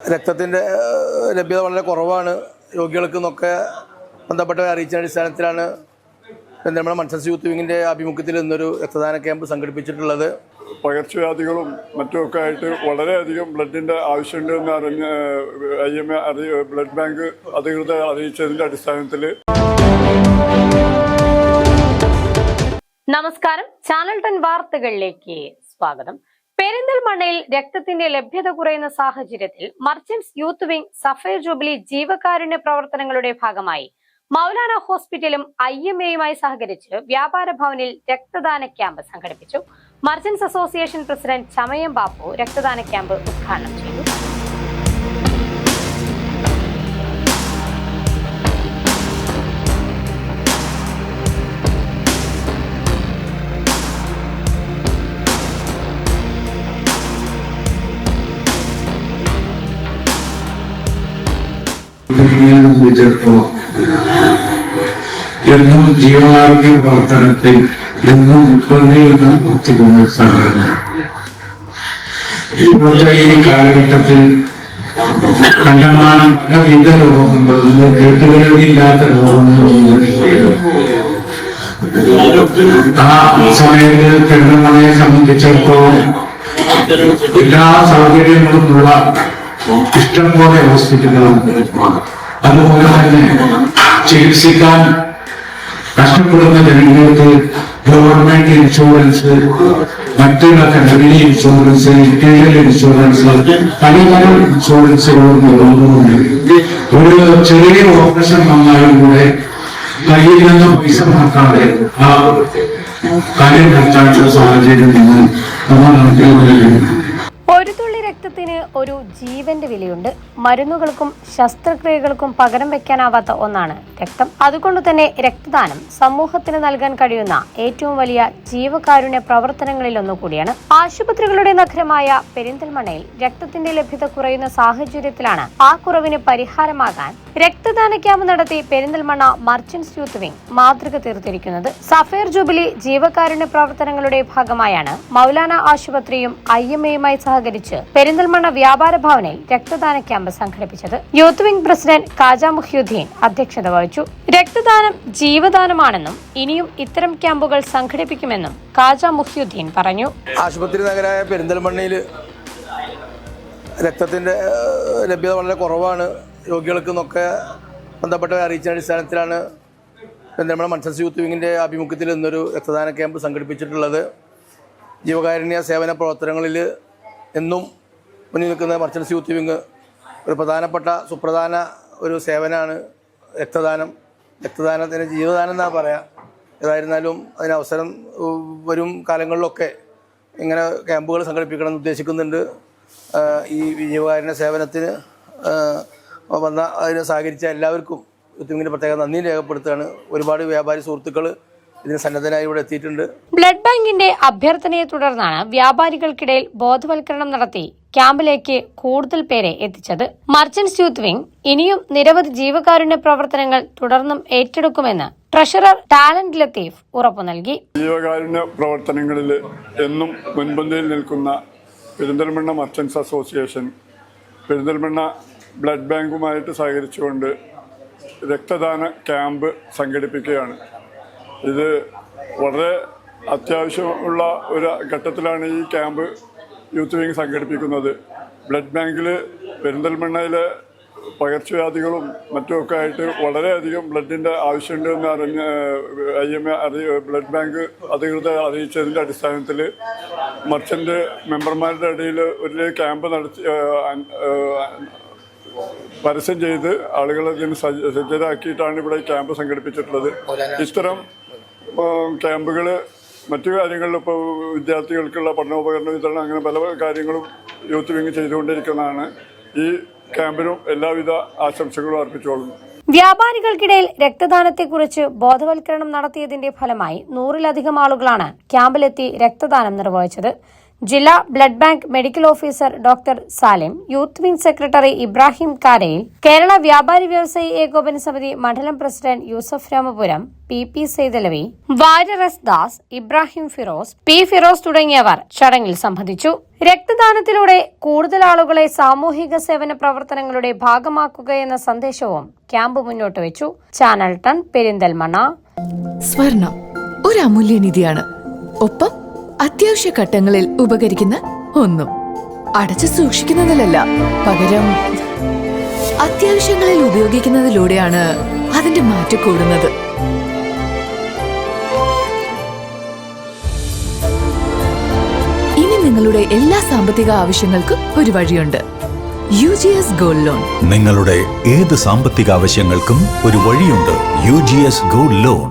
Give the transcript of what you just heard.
രക്തത്തിൻ്റെ ലഭ്യത വളരെ കുറവാണ് രോഗികൾക്കെന്നൊക്കെ ബന്ധപ്പെട്ടവരെ അറിയിച്ച അടിസ്ഥാനത്തിലാണ് നമ്മുടെ മൺസൺസ് യൂത്ത് വിങ്ങിൻ്റെ ആഭിമുഖ്യത്തിൽ ഇന്നൊരു രക്തദാന ക്യാമ്പ് സംഘടിപ്പിച്ചിട്ടുള്ളത്. പകർച്ചവ്യാധികളും മറ്റുമൊക്കെ ആയിട്ട് വളരെയധികം ബ്ലഡിൻ്റെ ആവശ്യമുണ്ടെന്ന് അറിഞ്ഞ് ബ്ലഡ് ബാങ്ക് അധികൃതർ അറിയിച്ചതിൻ്റെ അടിസ്ഥാനത്തിൽ. നമസ്കാരം, ചാനൽ 10 വാർത്തകളിലേക്ക് സ്വാഗതം. പെരിന്തൽമണ്ണയിൽ രക്തത്തിന്റെ ലഭ്യത കുറയുന്ന സാഹചര്യത്തിൽ merchants youth wing sapphire jubilee ജീവകാരുണ്യ പ്രവർത്തനങ്ങളുടെ ഭാഗമായി മൗലാന ഹോസ്പിറ്റലും IMAയുമായി സഹകരിച്ച് വ്യാപാര ഭവനിൽ രക്തദാന ക്യാമ്പ് സംഘടിപ്പിച്ചു. മർച്ചന്റ്സ് അസോസിയേഷൻ പ്രസിഡന്റ് ചമയം ബാപ്പു രക്തദാന ക്യാമ്പ് ഉദ്ഘാടനം ചെയ്തു. എന്നും ജീവകാരുണ്യ പ്രവർത്തനത്തിൽ എന്നും ഉൾക്കൊള്ളിക്കുന്ന സംഘടന ഇപ്പോഴത്തെ ഈ കാലഘട്ടത്തിൽ കണ്ടമാനം പലവിധ രോഗങ്ങളും കേട്ടുകളില്ലാത്ത രോഗങ്ങളും ആ സമയത്ത് പെരുന്തൽമണ്ണയെ സംബന്ധിച്ചിടത്തോളം എല്ലാ സൗകര്യങ്ങളുമുള്ള ഇഷ്ടംപോലെ ഹോസ്പിറ്റലുകളുണ്ട്. അതുപോലെ തന്നെ ചികിത്സിക്കാൻ കഷ്ടപ്പെടുന്ന ജനങ്ങൾക്ക് ഗവൺമെന്റ് ഇൻഷുറൻസ്, മറ്റുള്ള ഫാമിലി ഇൻഷുറൻസ്, ഇന്ത്യയിൽ ഇൻഷുറൻസ്, പലതരം ഇൻഷുറൻസുകളും ഉള്ളതുകൊണ്ട് ഒരു ചെറിയ ഓപ്പറേഷൻ വന്നാലും കൂടെ കയ്യിൽ നിന്ന് പൈസ നോക്കാതെ ആ കാര്യം നടത്താനുള്ള സാഹചര്യം ഇന്ന് നമ്മൾ നടത്തിക്കൊണ്ടിരിക്കുന്നു. ഒരു തുള്ളി രക്തത്തിന് ഒരു ജീവന്റെ വിലയുണ്ട്. മരുന്നുകൾക്കും ശസ്ത്രക്രിയകൾക്കും പകരം വെക്കാനാവാത്ത ഒന്നാണ് രക്തം. അതുകൊണ്ട് തന്നെ രക്തദാനം സമൂഹത്തിന് നൽകാൻ കഴിയുന്ന ഏറ്റവും വലിയ ജീവകാരുണ്യ പ്രവർത്തനങ്ങളിൽ ഒന്നുകൂടിയാണ്. ആശുപത്രികളുടെ നഗരമായ പെരിന്തൽമണ്ണയിൽ രക്തത്തിന്റെ ലഭ്യത കുറയുന്ന സാഹചര്യത്തിലാണ് ആ കുറവിന് പരിഹാരമാകാൻ രക്തദാന ക്യാമ്പ് നടത്തി പെരിന്തൽമണ്ണ മർച്ചന്റ്സ് യൂത്ത് വിംഗ് മാതൃക തീർത്തിരിക്കുന്നത്. സഫയർ ജൂബിലി ജീവകാരുണ്യ പ്രവർത്തനങ്ങളുടെ ഭാഗമായാണ് മൗലാന ആശുപത്രിയും IMAയുമായി സഹകരിച്ച് പെരിന്തൽമണ്ണ വ്യാപാര ഭവനിൽ രക്തദാന ക്യാമ്പ് സംഘടിപ്പിച്ചത്. Youth wing president Kaja Muhiyuddin അധ്യക്ഷത വഹിച്ചു. രക്തദാനം ജീവദാനമാണെന്നും ഇനിയും ഇത്തരം ക്യാമ്പുകൾ സംഘടിപ്പിക്കുമെന്നും കാജ മുഹ്യുദ്ദീൻ പറഞ്ഞു. ആശുപത്രി നഗരമായ പെരിന്തൽമണ്ണയിൽ രക്തത്തിൻ്റെ ലഭ്യത വളരെ കുറവാണ് രോഗികൾക്കെന്നൊക്കെ ബന്ധപ്പെട്ടവരെ അറിയിച്ച അടിസ്ഥാനത്തിലാണ് നമ്മുടെ മൺസൺസ് യൂത്ത് വിങ്ങിൻ്റെ ആഭിമുഖ്യത്തിൽ ഇന്നൊരു രക്തദാന ക്യാമ്പ് സംഘടിപ്പിച്ചിട്ടുള്ളത്. ജീവകാരുണ്യ സേവന പ്രവർത്തനങ്ങളിൽ എന്നും മുന്നിൽ നിൽക്കുന്ന മർച്ചന്റ്സ് യൂത്ത് വിങ് ഒരു പ്രധാനപ്പെട്ട സുപ്രധാന ഒരു സേവനമാണ് രക്തദാനം. രക്തദാനത്തിന് ജീവദാനം എന്നാണ് പറയാം. ഏതായിരുന്നാലും അതിന് അവസരം വരും കാലങ്ങളിലൊക്കെ ഇങ്ങനെ ക്യാമ്പുകൾ സംഘടിപ്പിക്കണമെന്ന് ഉദ്ദേശിക്കുന്നുണ്ട്. ഈ ജീവകാരുണ്യ സേവനത്തിന് അതിന് സഹകരിച്ച എല്ലാവർക്കും യൂത്ത് വിങ്ങിൻ്റെ പ്രത്യേക നന്ദി രേഖപ്പെടുത്തുകയാണ്. ഒരുപാട് വ്യാപാരി സുഹൃത്തുക്കൾ ഇതിന് സന്നദ്ധനായി ഇവിടെ എത്തിയിട്ടുണ്ട്. ബ്ലഡ് ബാങ്കിന്റെ അഭ്യർത്ഥനയെ തുടർന്നാണ് വ്യാപാരികൾക്കിടയിൽ ബോധവൽക്കരണം നടത്തി ക്യാമ്പിലേക്ക് കൂടുതൽ പേരെ എത്തിച്ചത്. മർച്ചന്റ്സ് യൂത്ത് വിംഗ് ഇനിയും നിരവധി ജീവകാരുണ്യ പ്രവർത്തനങ്ങൾ തുടർന്നും ഏറ്റെടുക്കുമെന്ന് ട്രഷറർ ടാലന്റ് ലത്തീഫ് ഉറപ്പു നൽകി. ജീവകാരുണ്യ പ്രവർത്തനങ്ങളിൽ എന്നും മുൻപന്തിയിൽ നിൽക്കുന്ന Perinthalmanna merchants association Perinthalmanna blood ബാങ്കുമായിട്ട് സഹകരിച്ചുകൊണ്ട് രക്തദാന ക്യാമ്പ് സംഘടിപ്പിക്കുകയാണ്. ഇത് വളരെ അത്യാവശ്യമുള്ള ഒരു ഘട്ടത്തിലാണ് ഈ ക്യാമ്പ് യൂത്ത് വിംഗ് സംഘടിപ്പിക്കുന്നത്. ബ്ലഡ് ബാങ്കിൽ പെരിന്തൽമണ്ണയിലെ പകർച്ചവ്യാധികളും മറ്റുമൊക്കെ ആയിട്ട് വളരെയധികം ബ്ലഡിൻ്റെ ആവശ്യമുണ്ടെന്ന് അറിഞ്ഞ് ബ്ലഡ് ബാങ്ക് അധികൃതർ അറിയിച്ചതിൻ്റെ അടിസ്ഥാനത്തിൽ മർച്ചൻ്റ് മെമ്പർമാരുടെ ഇടയിൽ ഒരു ക്യാമ്പ് നടത്തി പരസ്യം ചെയ്ത് ആളുകളെ ഇതിന് സജ്ജരാക്കിയിട്ടാണ് ഇവിടെ ക്യാമ്പ് സംഘടിപ്പിച്ചിട്ടുള്ളത്. ഇത്തരം ക്യാമ്പുകൾ മറ്റു കാര്യങ്ങളിൽ ഇപ്പോൾ വിദ്യാർത്ഥികൾക്കുള്ള പഠനോപകരണ വിതരണം അങ്ങനെ പല കാര്യങ്ങളും യൂത്ത് വിംഗ് ചെയ്തുകൊണ്ടിരിക്കുന്നതാണ്. ഈ ക്യാമ്പിനും എല്ലാവിധ ആശംസകളും അർപ്പിച്ചുകൊള്ളുന്നു. വ്യാപാരികൾക്കിടയിൽ രക്തദാനത്തെക്കുറിച്ച് ബോധവൽക്കരണം നടത്തിയതിന്റെ ഫലമായി 100-ലധികം ആളുകളാണ് ക്യാമ്പിലെത്തി രക്തദാനം നിർവഹിച്ചത്. ജില്ലാ blood bank medical officer doctor Salim, youth wing secretary Ibrahim Karayil, Kerala Vyapari Vyavasayi Ekopana Samithi മണ്ഡലം president Yusuf Ramapuram, PP Saithalavi, Warrier S Das, Ibrahim Firoz, P Firoz തുടങ്ങിയവർ ചടങ്ങിൽ സംബന്ധിച്ചു. രക്തദാനത്തിലൂടെ കൂടുതൽ ആളുകളെ സാമൂഹിക സേവന പ്രവർത്തനങ്ങളുടെ ഭാഗമാക്കുകയെന്ന സന്ദേശവും ക്യാമ്പ് മുന്നോട്ട് വെച്ചു. ചാനൽ 10 പെരിന്തൽമണ്ണ. സ്വർണം ഒരു അമൂല്യനിധിയാണ്. ഒപ്പം അത്യാവശ്യ ഘട്ടങ്ങളിൽ ഉപകരിക്കുന്ന ഒന്നും. അടച്ചു സൂക്ഷിക്കുന്നതിലല്ല, പകരം അത്യാവശ്യങ്ങളിൽ ഉപയോഗിക്കുന്നതിലൂടെയാണ് അതിന്റെ മാറ്റം കൂടുന്നത്. ഇനി നിങ്ങളുടെ എല്ലാ സാമ്പത്തിക ആവശ്യങ്ങൾക്കും ഒരു വഴിയുണ്ട്. UGS gold loan. നിങ്ങളുടെ ഏത് സാമ്പത്തിക ആവശ്യങ്ങൾക്കും ഒരു വഴിയുണ്ട്. UGS gold loan.